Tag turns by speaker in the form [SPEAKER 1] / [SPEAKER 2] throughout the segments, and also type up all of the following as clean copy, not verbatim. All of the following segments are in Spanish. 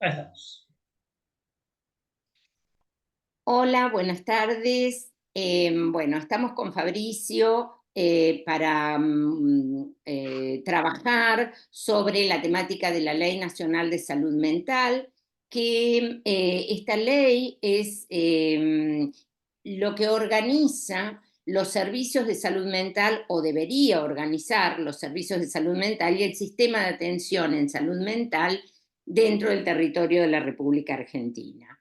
[SPEAKER 1] Ahí estamos.
[SPEAKER 2] Hola, buenas tardes. Bueno, estamos con Fabricio para trabajar sobre la temática de la Ley Nacional de Salud Mental, que esta ley es lo que organiza los servicios de salud mental o debería organizar los servicios de salud mental y el sistema de atención en salud mental dentro del territorio de la República Argentina.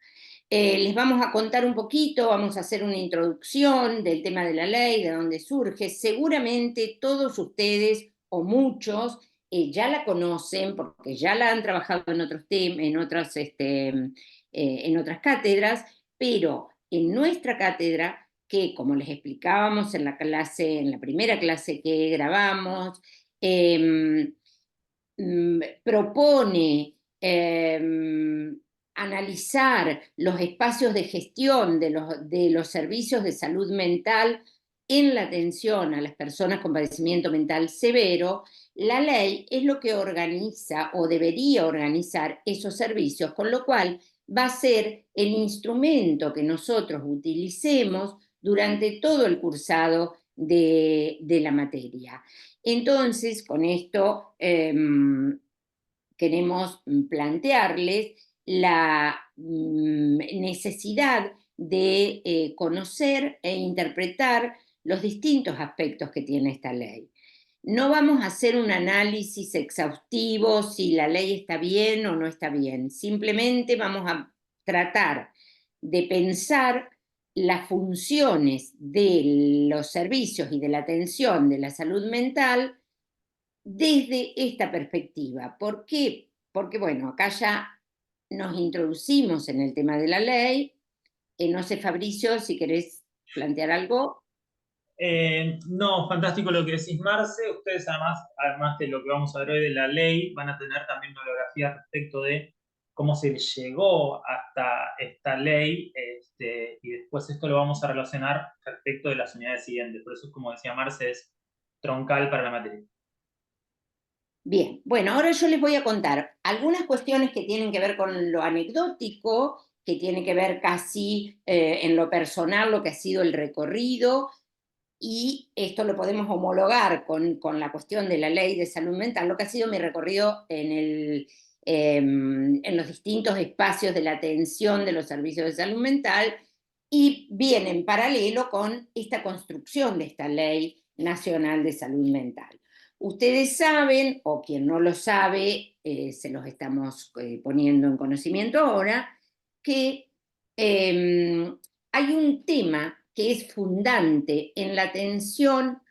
[SPEAKER 2] Les vamos a contar un poquito, vamos a hacer una introducción del tema de la ley, de dónde surge. Seguramente todos ustedes o muchos ya la conocen porque ya la han trabajado en otros en otras cátedras, pero en nuestra cátedra, que como les explicábamos en la clase, en la primera clase que grabamos, eh, propone analizar los espacios de gestión de los servicios de salud mental en la atención a las personas con padecimiento mental severo. La ley es lo que organiza o debería organizar esos servicios, con lo cual va a ser el instrumento que nosotros utilicemos durante todo el cursado de la materia. Entonces, con esto queremos plantearles la necesidad de conocer e interpretar los distintos aspectos que tiene esta ley. No vamos a hacer un análisis exhaustivo si la ley está bien o no está bien. Simplemente vamos a tratar de pensar las funciones de los servicios y de la atención de la salud mental desde esta perspectiva. ¿Por qué? Porque, bueno, acá ya nos introducimos en el tema de la ley. No sé, Fabricio, si querés plantear algo.
[SPEAKER 1] No, fantástico lo que decís, Marce. Ustedes además de lo que vamos a ver hoy de la ley, van a tener también monografías respecto de cómo se llegó hasta esta ley, y después esto lo vamos a relacionar respecto de las unidades siguientes. Por eso, como decía Marce, es troncal para la materia.
[SPEAKER 2] Bien, bueno, ahora yo les voy a contar algunas cuestiones que tienen que ver con lo anecdótico, que tiene que ver casi en lo personal, lo que ha sido el recorrido, y esto lo podemos homologar con la cuestión de la ley de salud mental, lo que ha sido mi recorrido en los distintos espacios de la atención de los servicios de salud mental, y viene en paralelo con esta construcción de esta ley nacional de salud mental. Ustedes saben, o quien no lo sabe, se los estamos poniendo en conocimiento ahora, que hay un tema que es fundante en la atención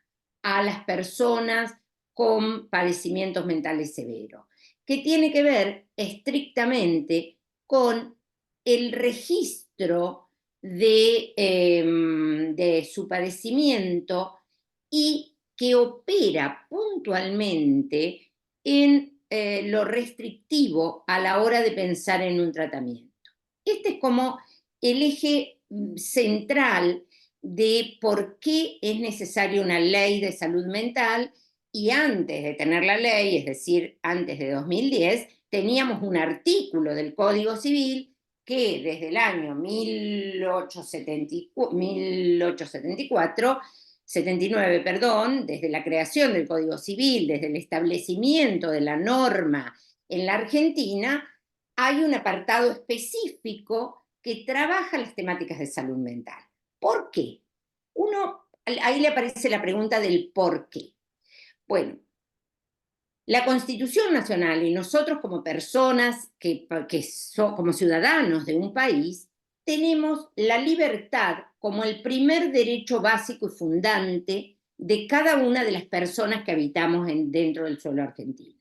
[SPEAKER 2] a las personas con padecimientos mentales severos, que tiene que ver estrictamente con el registro de su padecimiento y que opera puntualmente en lo restrictivo a la hora de pensar en un tratamiento. Este es como el eje central de por qué es necesaria una ley de salud mental, y antes de tener la ley, es decir, antes de 2010, teníamos un artículo del Código Civil que desde el año 1874, 79, perdón, desde la creación del Código Civil, desde el establecimiento de la norma en la Argentina, hay un apartado específico que trabaja las temáticas de salud mental. ¿Por qué? Ahí le aparece la pregunta del por qué. Bueno, la Constitución Nacional y nosotros como personas, como ciudadanos de un país, tenemos la libertad como el primer derecho básico y fundante de cada una de las personas que habitamos dentro del suelo argentino.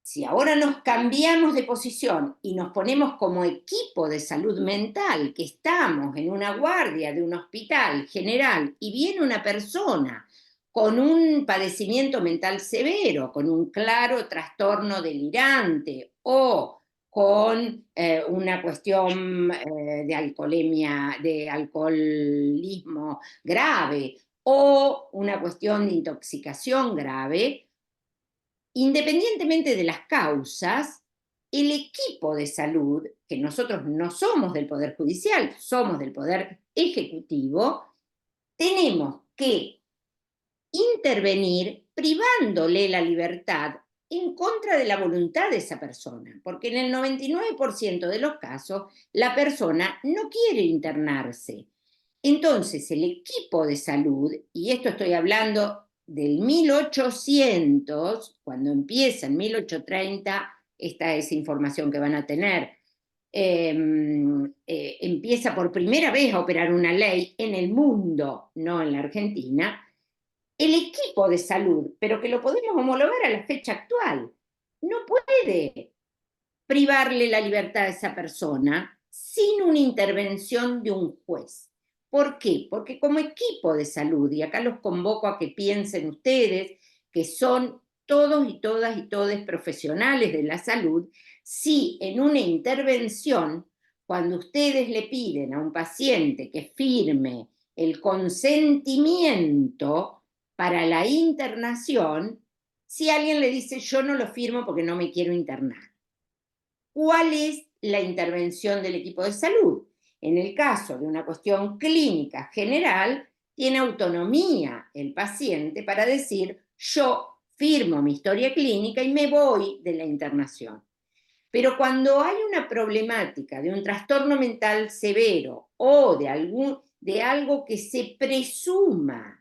[SPEAKER 2] Si ahora nos cambiamos de posición y nos ponemos como equipo de salud mental, que estamos en una guardia de un hospital general y viene una persona con un padecimiento mental severo, con un claro trastorno delirante o con una cuestión de alcoholemia, de alcoholismo grave o una cuestión de intoxicación grave, independientemente de las causas, el equipo de salud, que nosotros no somos del Poder Judicial, somos del Poder Ejecutivo, tenemos que intervenir privándole la libertad en contra de la voluntad de esa persona, porque en el 99% de los casos la persona no quiere internarse. Entonces el equipo de salud, y esto estoy hablando del 1800, cuando empieza en 1830, esta es información que van a tener, empieza por primera vez a operar una ley en el mundo, no en la Argentina, el equipo de salud, pero que lo podemos homologar a la fecha actual, no puede privarle la libertad a esa persona sin una intervención de un juez. ¿Por qué? Porque como equipo de salud, y acá los convoco a que piensen ustedes, que son todos y todas y todos profesionales de la salud, si en una intervención, cuando ustedes le piden a un paciente que firme el consentimiento para la internación, si alguien le dice yo no lo firmo porque no me quiero internar. ¿Cuál es la intervención del equipo de salud? En el caso de una cuestión clínica general, tiene autonomía el paciente para decir yo firmo mi historia clínica y me voy de la internación. Pero cuando hay una problemática de un trastorno mental severo o de algo que se presuma,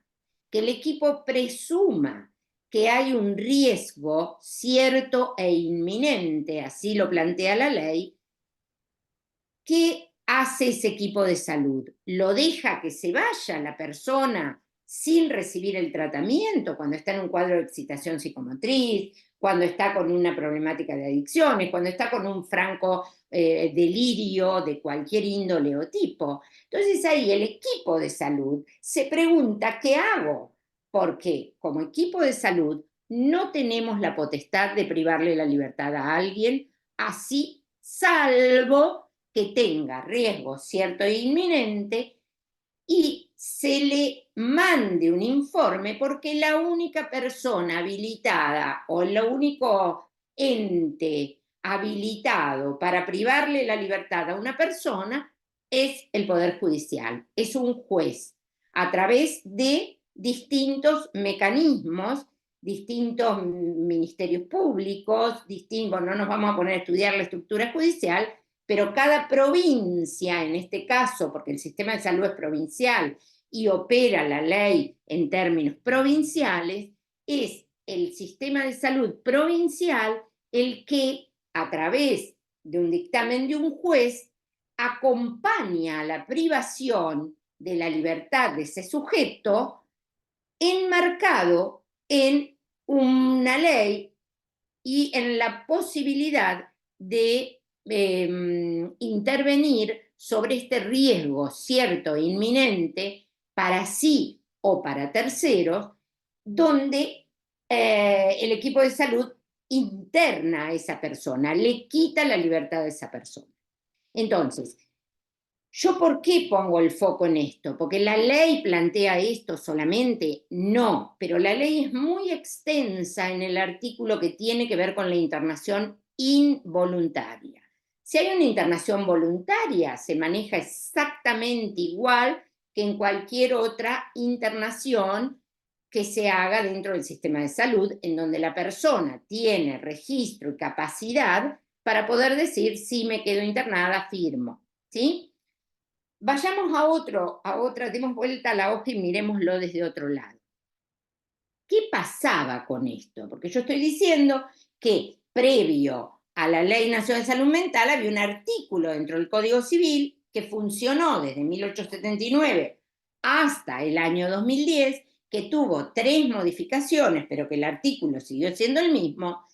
[SPEAKER 2] que el equipo presuma que hay un riesgo cierto e inminente, así lo plantea la ley, ¿qué hace ese equipo de salud? ¿Lo deja que se vaya la persona sin recibir el tratamiento cuando está en un cuadro de excitación psicomotriz, cuando está con una problemática de adicciones, cuando está con un franco delirio de cualquier índole o tipo? Entonces ahí el equipo de salud se pregunta, ¿qué hago? Porque como equipo de salud no tenemos la potestad de privarle la libertad a alguien, así salvo que tenga riesgo cierto e inminente y se le mande un informe, porque la única persona habilitada o el único ente habilitado para privarle la libertad a una persona es el Poder Judicial, es un juez, a través de distintos mecanismos, distintos ministerios públicos, no nos vamos a poner a estudiar la estructura judicial, pero cada provincia, en este caso, porque el sistema de salud es provincial y opera la ley en términos provinciales, es el sistema de salud provincial el que, a través de un dictamen de un juez, acompaña a la privación de la libertad de ese sujeto enmarcado en una ley y en la posibilidad de intervenir sobre este riesgo cierto e inminente para sí o para terceros, donde el equipo de salud interna a esa persona, le quita la libertad a esa persona. Entonces, ¿yo por qué pongo el foco en esto? ¿Porque la ley plantea esto solamente? No, pero la ley es muy extensa en el artículo que tiene que ver con la internación involuntaria. Si hay una internación voluntaria, se maneja exactamente igual que en cualquier otra internación que se haga dentro del sistema de salud, en donde la persona tiene registro y capacidad para poder decir, si me quedo internada, firmo, ¿sí? Vayamos a otra, demos vuelta a la hoja y miremoslo desde otro lado. ¿Qué pasaba con esto? Porque yo estoy diciendo que previo a la Ley Nacional de Salud Mental había un artículo dentro del Código Civil que funcionó desde 1879 hasta el año 2010, que tuvo 3 modificaciones, pero que el artículo siguió siendo el mismo.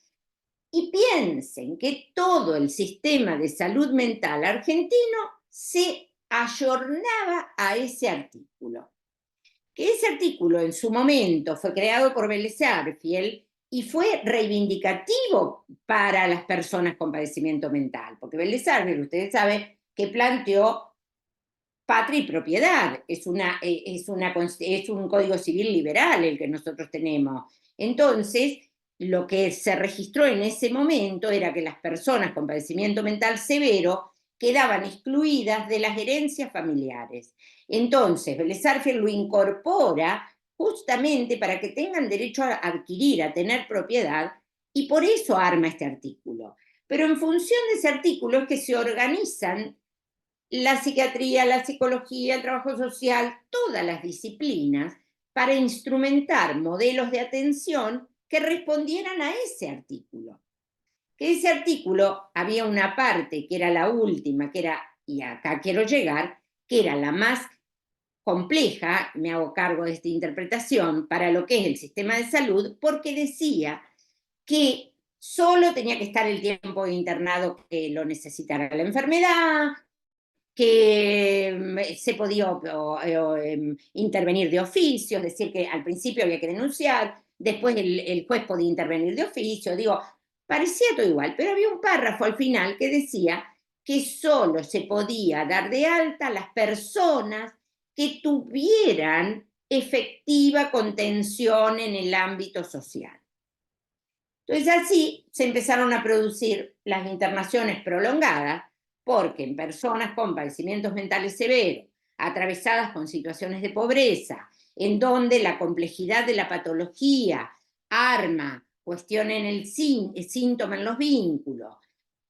[SPEAKER 2] Y piensen que todo el sistema de salud mental argentino se ayornaba a ese artículo. Que ese artículo en su momento fue creado por Vélez Sarsfield y fue reivindicativo para las personas con padecimiento mental, porque Vélez Sarsfield, ustedes saben, que planteó patria y propiedad, es un código civil liberal el que nosotros tenemos. Entonces, lo que se registró en ese momento era que las personas con padecimiento mental severo quedaban excluidas de las herencias familiares. Entonces, Vélez Sarsfield lo incorpora justamente para que tengan derecho a adquirir, a tener propiedad, y por eso arma este artículo. Pero en función de ese artículo es que se organizan la psiquiatría, la psicología, el trabajo social, todas las disciplinas, para instrumentar modelos de atención que respondieran a ese artículo. Que ese artículo había una parte que era la última, que era, y acá quiero llegar, que era la más compleja, me hago cargo de esta interpretación, para lo que es el sistema de salud, porque decía que solo tenía que estar el tiempo de internado que lo necesitara la enfermedad, que se podía intervenir de oficio, es decir, que al principio había que denunciar, después el juez podía intervenir de oficio, digo, parecía todo igual, pero había un párrafo al final que decía que solo se podía dar de alta a las personas que tuvieran efectiva contención en el ámbito social. Entonces así se empezaron a producir las internaciones prolongadas, porque en personas con padecimientos mentales severos, atravesadas con situaciones de pobreza, en donde la complejidad de la patología arma, cuestiona en el síntoma en los vínculos.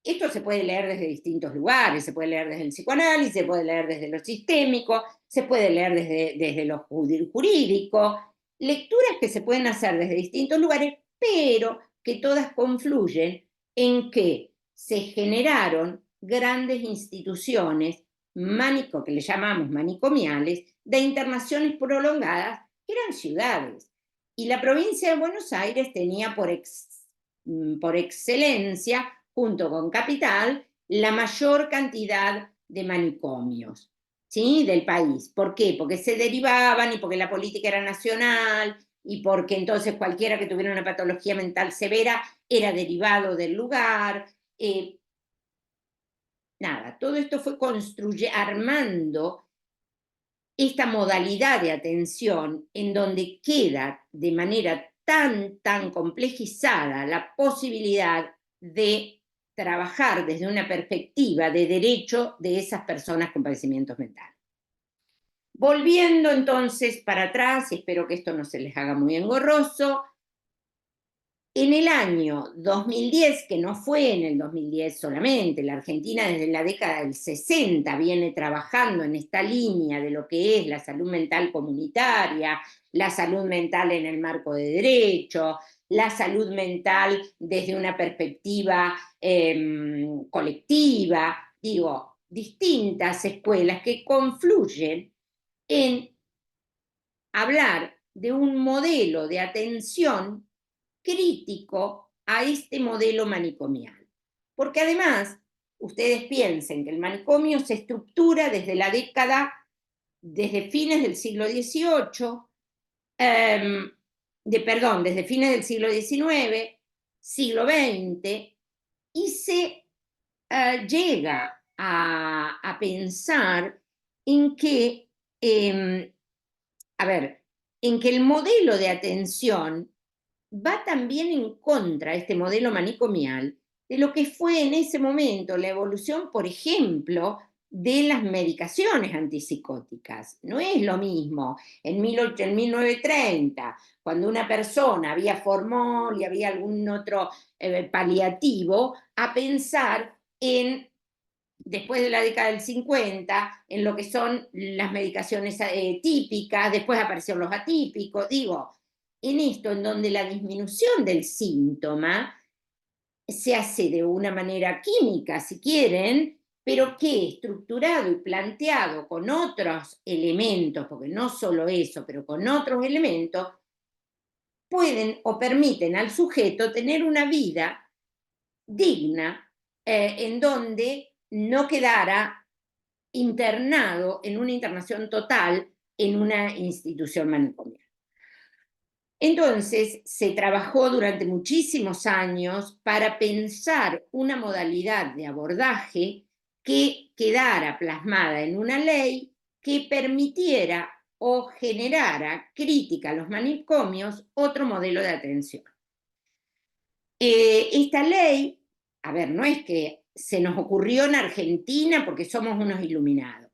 [SPEAKER 2] Esto se puede leer desde distintos lugares, se puede leer desde el psicoanálisis, se puede leer desde lo sistémico, se puede leer desde lo jurídico, lecturas que se pueden hacer desde distintos lugares, pero que todas confluyen en que se generaron grandes instituciones que le llamamos manicomiales, de internaciones prolongadas, que eran ciudades. Y la provincia de Buenos Aires tenía por excelencia, junto con Capital, la mayor cantidad de manicomios, ¿sí?, del país. ¿Por qué? Porque se derivaban y porque la política era nacional y porque entonces cualquiera que tuviera una patología mental severa era derivado del lugar. Nada, todo esto fue armando esta modalidad de atención en donde queda de manera tan complejizada la posibilidad de trabajar desde una perspectiva de derecho de esas personas con padecimientos mentales. Volviendo entonces para atrás, y espero que esto no se les haga muy engorroso, en el año 2010, que no fue en el 2010 solamente, la Argentina desde la década del 60 viene trabajando en esta línea de lo que es la salud mental comunitaria, la salud mental en el marco de derecho, la salud mental desde una perspectiva colectiva, digo, distintas escuelas que confluyen en hablar de un modelo de atención crítico a este modelo manicomial. Porque además, ustedes piensen que el manicomio se estructura desde fines del siglo XVIII, desde fines del siglo XIX, siglo XX, y se llega a pensar en que, en que el modelo de atención va también en contra, este modelo manicomial, de lo que fue en ese momento la evolución, por ejemplo, de las medicaciones antipsicóticas. No es lo mismo en 1930, cuando una persona había formol y había algún otro paliativo, a pensar en, después de la década del 50, en lo que son las medicaciones típicas, después aparecieron los atípicos, digo, en esto en donde la disminución del síntoma se hace de una manera química, si quieren, pero que estructurado y planteado con otros elementos, porque no solo eso, pero con otros elementos, pueden o permiten al sujeto tener una vida digna, en donde no quedara internado en una internación total en una institución manicomial. Entonces, se trabajó durante muchísimos años para pensar una modalidad de abordaje que quedara plasmada en una ley que permitiera o generara crítica a los manicomios, otro modelo de atención. Esta ley, a ver, no es que se nos ocurrió en Argentina porque somos unos iluminados.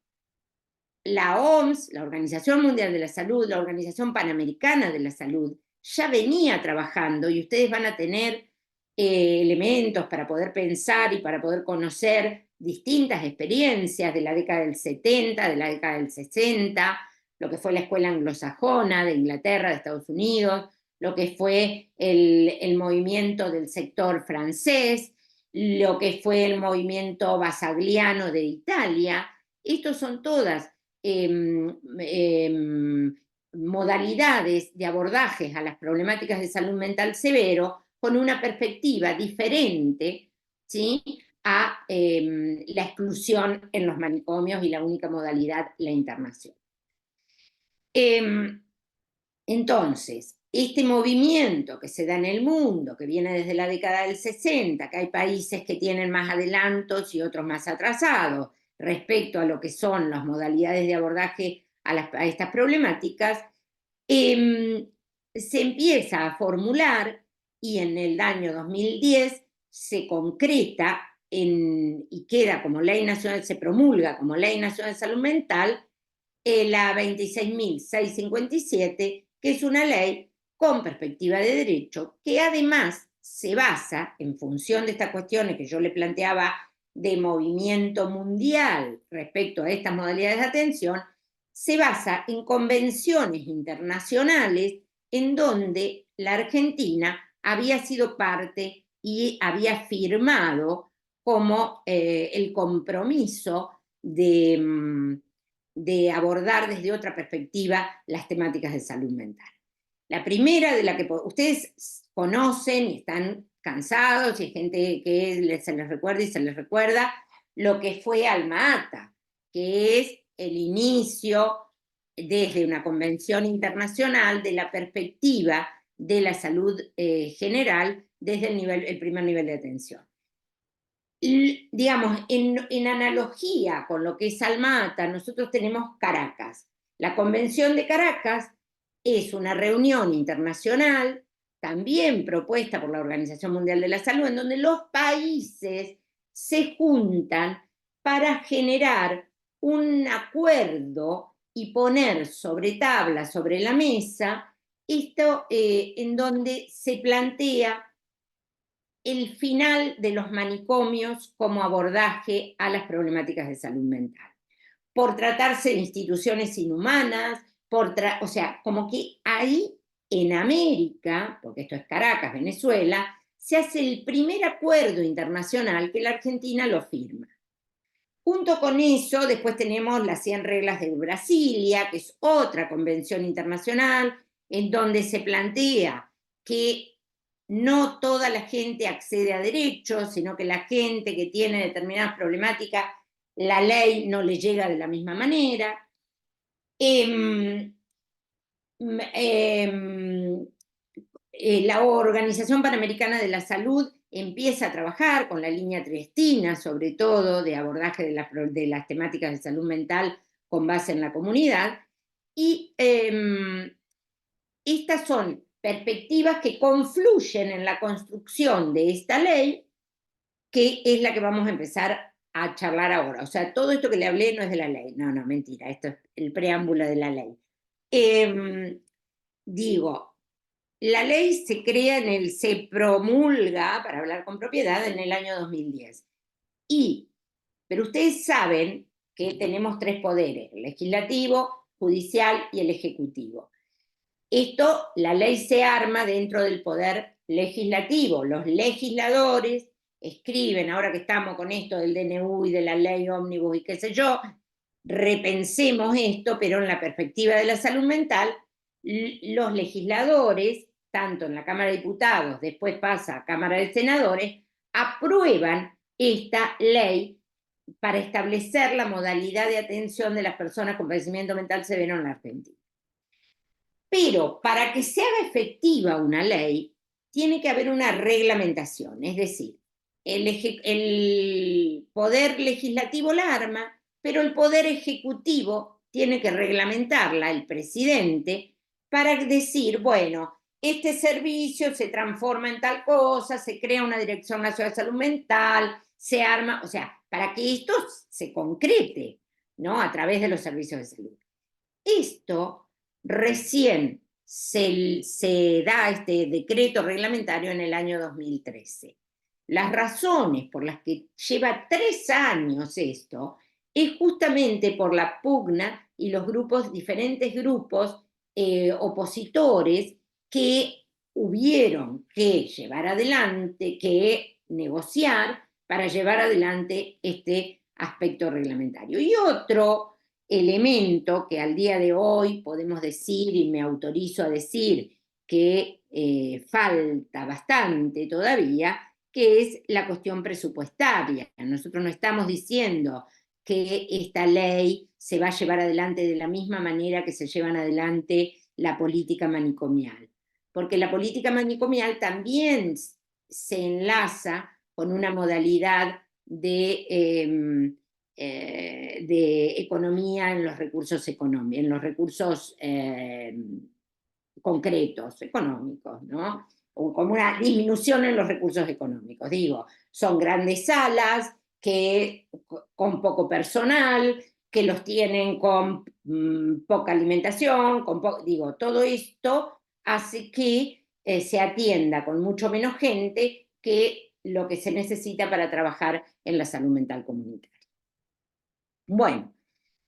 [SPEAKER 2] La OMS, la Organización Mundial de la Salud, la Organización Panamericana de la Salud, ya venía trabajando y ustedes van a tener elementos para poder pensar y para poder conocer distintas experiencias de la década del 70, de la década del 60, lo que fue la escuela anglosajona de Inglaterra, de Estados Unidos, lo que fue el movimiento del sector francés, lo que fue el movimiento basagliano de Italia. Estos son todas modalidades de abordajes a las problemáticas de salud mental severo con una perspectiva diferente, ¿sí?, a la exclusión en los manicomios y la única modalidad, la internación. Entonces, este movimiento que se da en el mundo, que viene desde la década del 60, que hay países que tienen más adelantos y otros más atrasados respecto a lo que son las modalidades de abordaje a estas problemáticas, se empieza a formular y en el año 2010 se concreta y queda como ley nacional, se promulga como ley nacional de salud mental la 26.657, que es una ley con perspectiva de derecho, que además se basa, en función de estas cuestiones que yo le planteaba de movimiento mundial respecto a estas modalidades de atención, se basa en convenciones internacionales en donde la Argentina había sido parte y había firmado como el compromiso de abordar desde otra perspectiva las temáticas de salud mental. La primera de la que ustedes conocen y están cansados, y hay gente que se les recuerda y se les recuerda, lo que fue Alma Ata, que es el inicio desde una convención internacional de la perspectiva de la salud general desde el primer nivel de atención. Y, digamos, en analogía con lo que es Alma Ata, nosotros tenemos Caracas. La Convención de Caracas es una reunión internacional, también propuesta por la Organización Mundial de la Salud, en donde los países se juntan para generar un acuerdo y poner sobre tabla, sobre la mesa, esto en donde se plantea el final de los manicomios como abordaje a las problemáticas de salud mental. Por tratarse de instituciones inhumanas, o sea, como que ahí en América, porque esto es Caracas, Venezuela, se hace el primer acuerdo internacional que la Argentina lo firma. Junto con eso, después tenemos las 100 reglas de Brasilia, que es otra convención internacional, en donde se plantea que no toda la gente accede a derechos, sino que la gente que tiene determinadas problemáticas, la ley no le llega de la misma manera. La Organización Panamericana de la Salud empieza a trabajar con la línea triestina, sobre todo de abordaje de las temáticas de salud mental con base en la comunidad, y estas son perspectivas que confluyen en la construcción de esta ley, que es la que vamos a empezar a charlar ahora. O sea, todo esto que le hablé no es de la ley. No, mentira, esto es el preámbulo de la ley. Digo, la ley se promulga, para hablar con propiedad, en el año 2010. Pero ustedes saben que tenemos 3 poderes, el legislativo, judicial y el ejecutivo. La ley se arma dentro del poder legislativo. Los legisladores escriben, ahora que estamos con esto del DNU y de la ley ómnibus y qué sé yo, repensemos esto, pero en la perspectiva de la salud mental, los legisladores, tanto en la Cámara de Diputados, después pasa a Cámara de Senadores, aprueban esta ley para establecer la modalidad de atención de las personas con padecimiento mental severo en la Argentina. Pero para que se haga efectiva una ley, tiene que haber una reglamentación, es decir, el poder legislativo la arma, pero el poder ejecutivo tiene que reglamentarla, el presidente, para decir, bueno, este servicio se transforma en tal cosa, se crea una dirección nacional de salud mental, se arma, o sea, para que esto se concrete, ¿no? A través de los servicios de salud. Esto recién se da este decreto reglamentario en el año 2013. Las razones por las que lleva 3 años esto es justamente por la pugna y los diferentes grupos opositores que hubieron que llevar adelante, que negociar para llevar adelante este aspecto reglamentario. Y otro elemento que al día de hoy podemos decir, y me autorizo a decir, que falta bastante todavía, que es la cuestión presupuestaria. Nosotros no estamos diciendo que esta ley se va a llevar adelante de la misma manera que se llevan adelante la política manicomial, porque la política manicomial también se enlaza con una modalidad de economía en los recursos económicos, en los recursos concretos, económicos, ¿no? O como una disminución en los recursos económicos. Digo, son grandes salas que con poco personal, que los tienen con poca alimentación, digo, todo esto hace que se atienda con mucho menos gente que lo que se necesita para trabajar en la salud mental comunitaria. Bueno,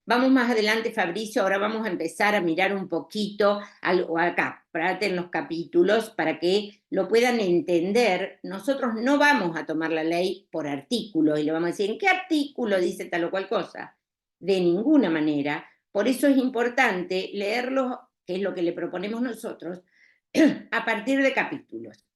[SPEAKER 2] vamos más adelante, Fabricio, ahora vamos a empezar a mirar un poquito acá, parate en los capítulos para que lo puedan entender. Nosotros no vamos a tomar la ley por artículos y le vamos a decir, ¿en qué artículo dice tal o cual cosa? De ninguna manera. Por eso es importante leerlos, que es lo que le proponemos nosotros, a partir de capítulos.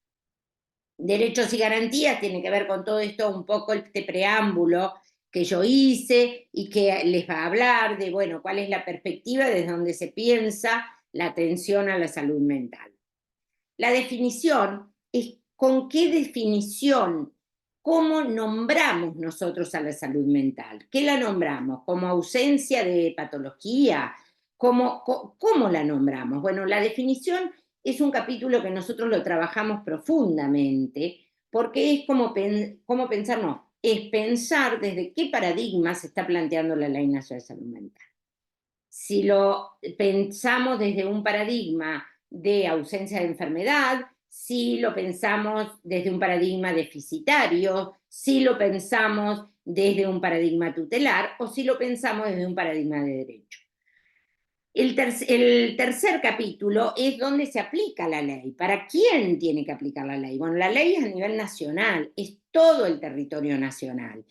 [SPEAKER 2] Derechos y garantías tiene que ver con todo esto, un poco este preámbulo que yo hice y que les va a hablar de, bueno, cuál es la perspectiva desde donde se piensa la atención a la salud mental. La definición es con qué definición, cómo nombramos nosotros a la salud mental. ¿Qué la nombramos? ¿Como ausencia de patología? ¿Cómo la nombramos? Bueno, la definición es un capítulo que nosotros lo trabajamos profundamente, porque es como pensar, no, es pensar desde qué paradigma se está planteando la Ley Nacional de Salud Mental. Si lo pensamos desde un paradigma de ausencia de enfermedad, si lo pensamos desde un paradigma deficitario, si lo pensamos desde un paradigma tutelar o si lo pensamos desde un paradigma de derecho. El tercer capítulo es donde se aplica la ley. ¿Para quién tiene que aplicar la ley? Bueno, la ley es a nivel nacional, es todo el territorio nacional.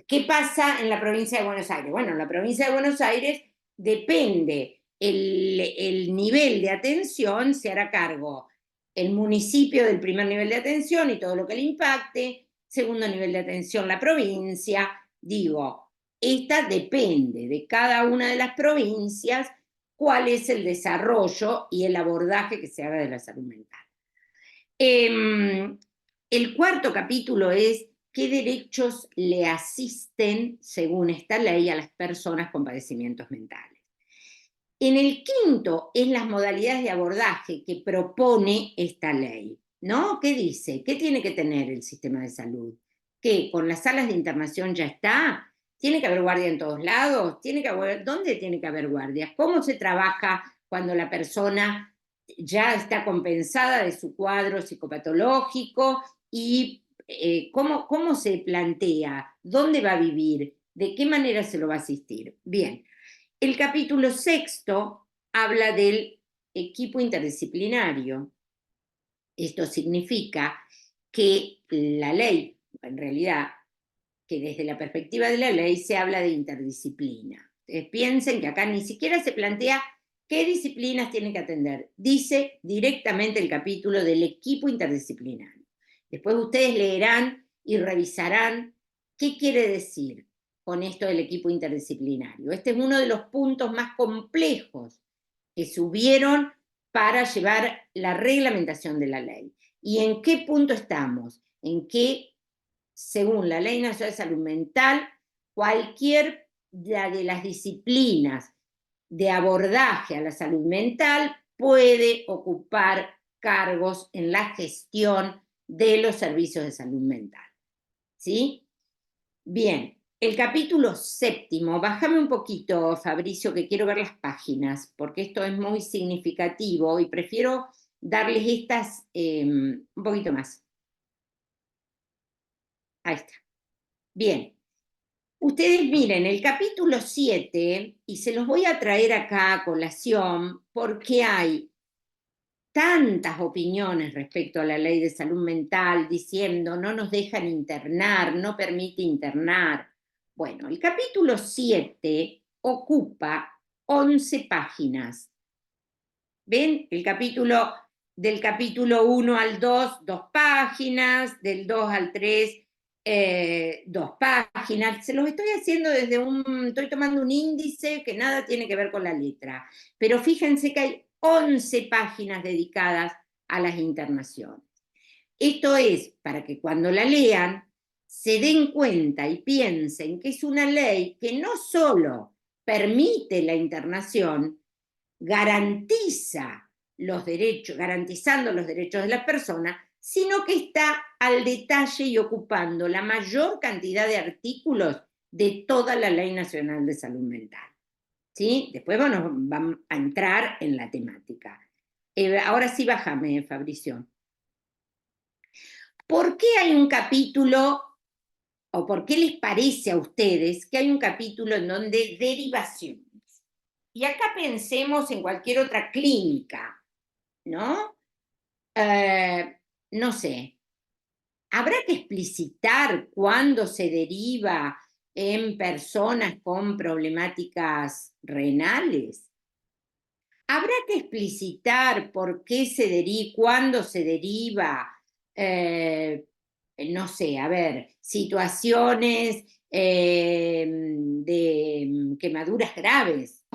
[SPEAKER 2] ¿Qué pasa en la provincia de Buenos Aires? Bueno, en la provincia de Buenos Aires depende el nivel de atención, se hará cargo el municipio del primer nivel de atención y todo lo que le impacte, segundo nivel de atención la provincia, digo, esta depende de cada una de las provincias cuál es el desarrollo y el abordaje que se haga de la salud mental. El cuarto capítulo es qué derechos le asisten, según esta ley, a las personas con padecimientos mentales. En el quinto es las modalidades de abordaje que propone esta ley, ¿no? ¿Qué dice? ¿Qué tiene que tener el sistema de salud? ¿Que con las salas de internación ya está? ¿Tiene que haber guardia en todos lados? ¿Dónde tiene que haber guardias? ¿Cómo se trabaja cuando la persona ya está compensada de su cuadro psicopatológico? ¿Y cómo se plantea? ¿Dónde va a vivir? ¿De qué manera se lo va a asistir? Bien. El capítulo sexto habla del equipo interdisciplinario. Esto significa que la ley, en realidad, que desde la perspectiva de la ley se habla de interdisciplina. Piensen que acá ni siquiera se plantea qué disciplinas tienen que atender. Dice directamente el capítulo del equipo interdisciplinario. Después ustedes leerán y revisarán qué quiere decir con esto del equipo interdisciplinario. Este es uno de los puntos más complejos que subieron para llevar la reglamentación de la ley. ¿Y en qué punto estamos? En que, según la Ley Nacional de Salud Mental, cualquier de las disciplinas de abordaje a la salud mental puede ocupar cargos en la gestión de los servicios de salud mental. ¿Sí? Bien, el capítulo 7, bájame un poquito, Fabricio, que quiero ver las páginas, porque esto es muy significativo y prefiero darles estas un poquito más. Ahí está. Bien. Ustedes miren, el capítulo 7, y se los voy a traer acá a colación, porque hay tantas opiniones respecto a la ley de salud mental, diciendo no nos dejan internar, no permite internar. Bueno, el capítulo 7 ocupa 11 páginas. ¿Ven? Del capítulo 1 al 2, 2 páginas, del 2 al 3, 2 páginas. Se los estoy haciendo estoy tomando un índice que nada tiene que ver con la letra. Pero fíjense que hay 11 páginas dedicadas a las internaciones. Esto es para que cuando la lean se den cuenta y piensen que es una ley que no solo permite la internación, garantiza los derechos, garantizando los derechos de la persona, sino que está al detalle y ocupando la mayor cantidad de artículos de toda la Ley Nacional de Salud Mental. ¿Sí? Después vamos a entrar en la temática. Ahora sí, bájame, Fabricio. ¿Por qué hay un capítulo, o por qué les parece a ustedes que hay un capítulo en donde derivaciones? Y acá pensemos en cualquier otra clínica, ¿no? No sé, ¿habrá que explicitar cuándo se deriva en personas con problemáticas renales? ¿Habrá que explicitar por qué se deriva, cuándo se deriva, no sé, a ver, situaciones de quemaduras graves,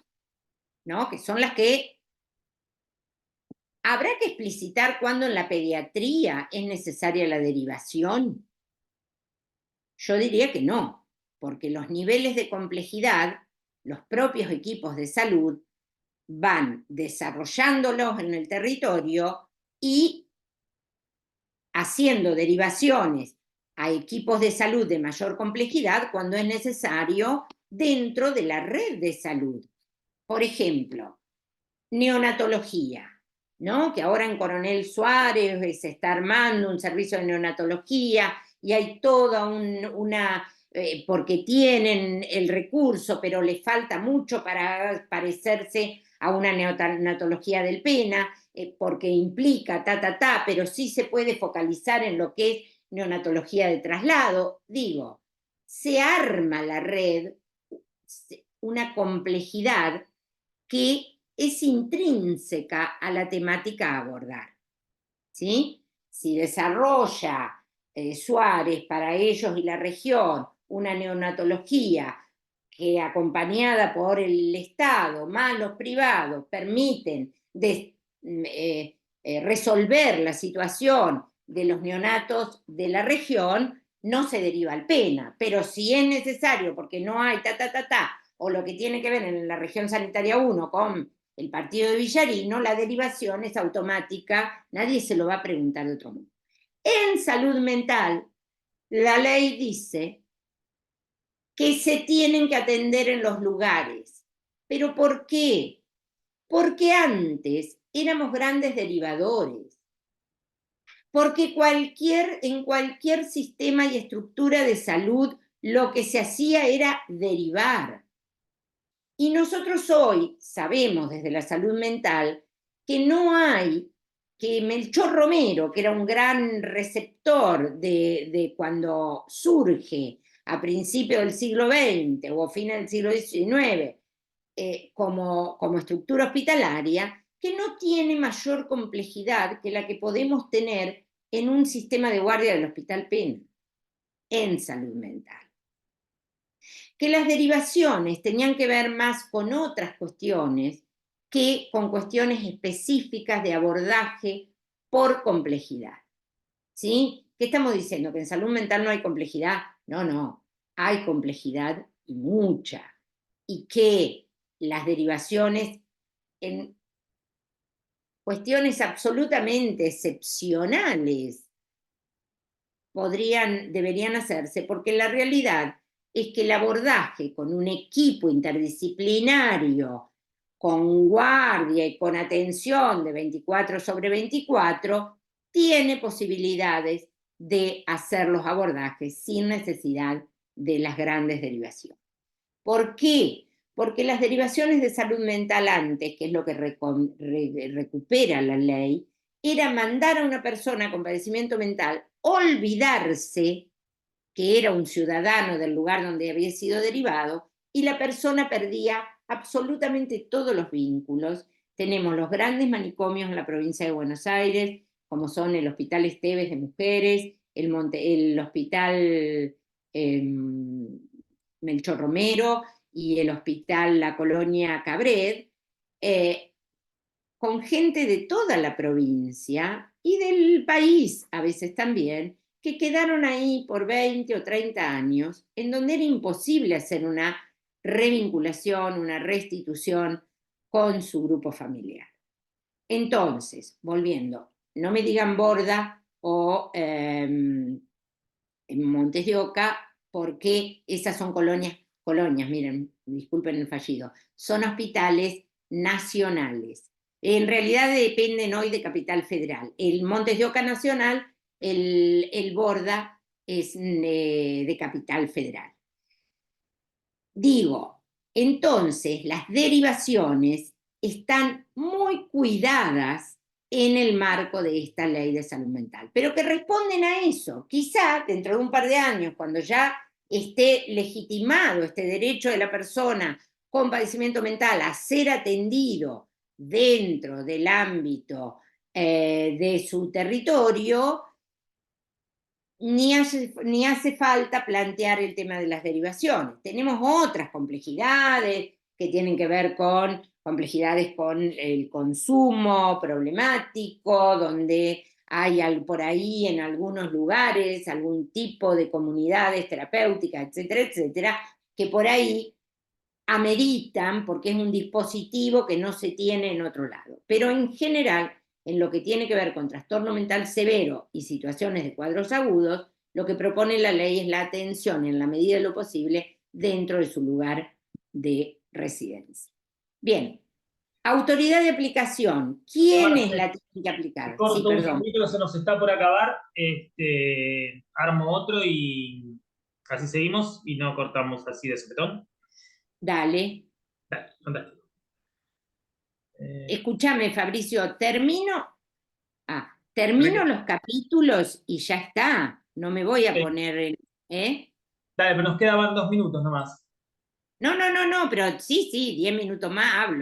[SPEAKER 2] ¿no? Que son las que ¿habrá que explicitar cuándo en la pediatría es necesaria la derivación? Yo diría que no, porque los niveles de complejidad, los propios equipos de salud van desarrollándolos en el territorio y haciendo derivaciones a equipos de salud de mayor complejidad cuando es necesario dentro de la red de salud. Por ejemplo, neonatología, ¿no? Que ahora en Coronel Suárez se está armando un servicio de neonatología y hay toda porque tienen el recurso, pero les falta mucho para parecerse a una neonatología del PENA, porque implica pero sí se puede focalizar en lo que es neonatología de traslado. Digo, se arma la red, una complejidad que es intrínseca a la temática a abordar. ¿Sí? Si desarrolla Suárez para ellos y la región una neonatología que acompañada por el Estado más los privados permiten resolver la situación de los neonatos de la región, no se deriva al PENA, pero si es necesario porque no hay o lo que tiene que ver en la región sanitaria 1 con el partido de Villarino, la derivación es automática, nadie se lo va a preguntar de otro modo. En salud mental, la ley dice que se tienen que atender en los lugares. ¿Pero por qué? Porque antes éramos grandes derivadores. Porque en cualquier sistema y estructura de salud lo que se hacía era derivar. Y nosotros hoy sabemos desde la salud mental que no hay, que Melchor Romero, que era un gran receptor de cuando surge a principios del siglo XX o a fines del siglo XIX como estructura hospitalaria, que no tiene mayor complejidad que la que podemos tener en un sistema de guardia del Hospital Pena, en salud mental. Que las derivaciones tenían que ver más con otras cuestiones que con cuestiones específicas de abordaje por complejidad. ¿Sí? ¿Qué estamos diciendo? ¿Que en salud mental no hay complejidad? No, no, hay complejidad y mucha. Y que las derivaciones cuestiones absolutamente excepcionales deberían hacerse, porque la realidad es que el abordaje con un equipo interdisciplinario, con guardia y con atención de 24/24, tiene posibilidades de hacer los abordajes sin necesidad de las grandes derivaciones. ¿Por qué? Porque las derivaciones de salud mental antes, que es lo que recupera la ley, era mandar a una persona con padecimiento mental olvidarse que era un ciudadano del lugar donde había sido derivado y la persona perdía absolutamente todos los vínculos. Tenemos los grandes manicomios en la provincia de Buenos Aires, como son el Hospital Esteves de Mujeres, el Hospital Melchor Romero y el Hospital La Colonia Cabred, con gente de toda la provincia y del país a veces también, que quedaron ahí por 20 o 30 años, en donde era imposible hacer una revinculación, una restitución con su grupo familiar. Entonces, volviendo, no me digan Borda o en Montes de Oca, porque esas son colonias, miren, disculpen el fallido, son hospitales nacionales. En realidad dependen hoy de Capital Federal. El Montes de Oca Nacional, el Borda es de Capital Federal. Digo, entonces las derivaciones están muy cuidadas en el marco de esta ley de salud mental, pero que responden a eso. Quizá dentro de un par de años, cuando ya esté legitimado este derecho de la persona con padecimiento mental a ser atendido dentro del ámbito de su territorio, ni hace falta plantear el tema de las derivaciones. Tenemos otras complejidades que tienen que ver con complejidades con el consumo problemático, donde hay por ahí en algunos lugares algún tipo de comunidades terapéuticas, etcétera, etcétera, que por ahí ameritan, porque es un dispositivo que no se tiene en otro lado. Pero en general, en lo que tiene que ver con trastorno mental severo y situaciones de cuadros agudos, lo que propone la ley es la atención en la medida de lo posible dentro de su lugar de residencia. Bien, autoridad de aplicación. ¿Quién es la que tiene que
[SPEAKER 1] Te
[SPEAKER 2] aplicar? Sí,
[SPEAKER 1] corto un
[SPEAKER 2] perdón.
[SPEAKER 1] segundito que se nos está por acabar. Armo otro y así seguimos y no cortamos así de sopetón.
[SPEAKER 2] Dale.
[SPEAKER 1] Dale, fantástico.
[SPEAKER 2] Escúchame, Fabricio,
[SPEAKER 1] Dale,
[SPEAKER 2] termino los capítulos y ya está. No me voy a poner ¿eh?
[SPEAKER 1] pero nos quedaban 2 minutos nomás.
[SPEAKER 2] No, no, no, no, pero sí, sí, 10 minutos más hablo.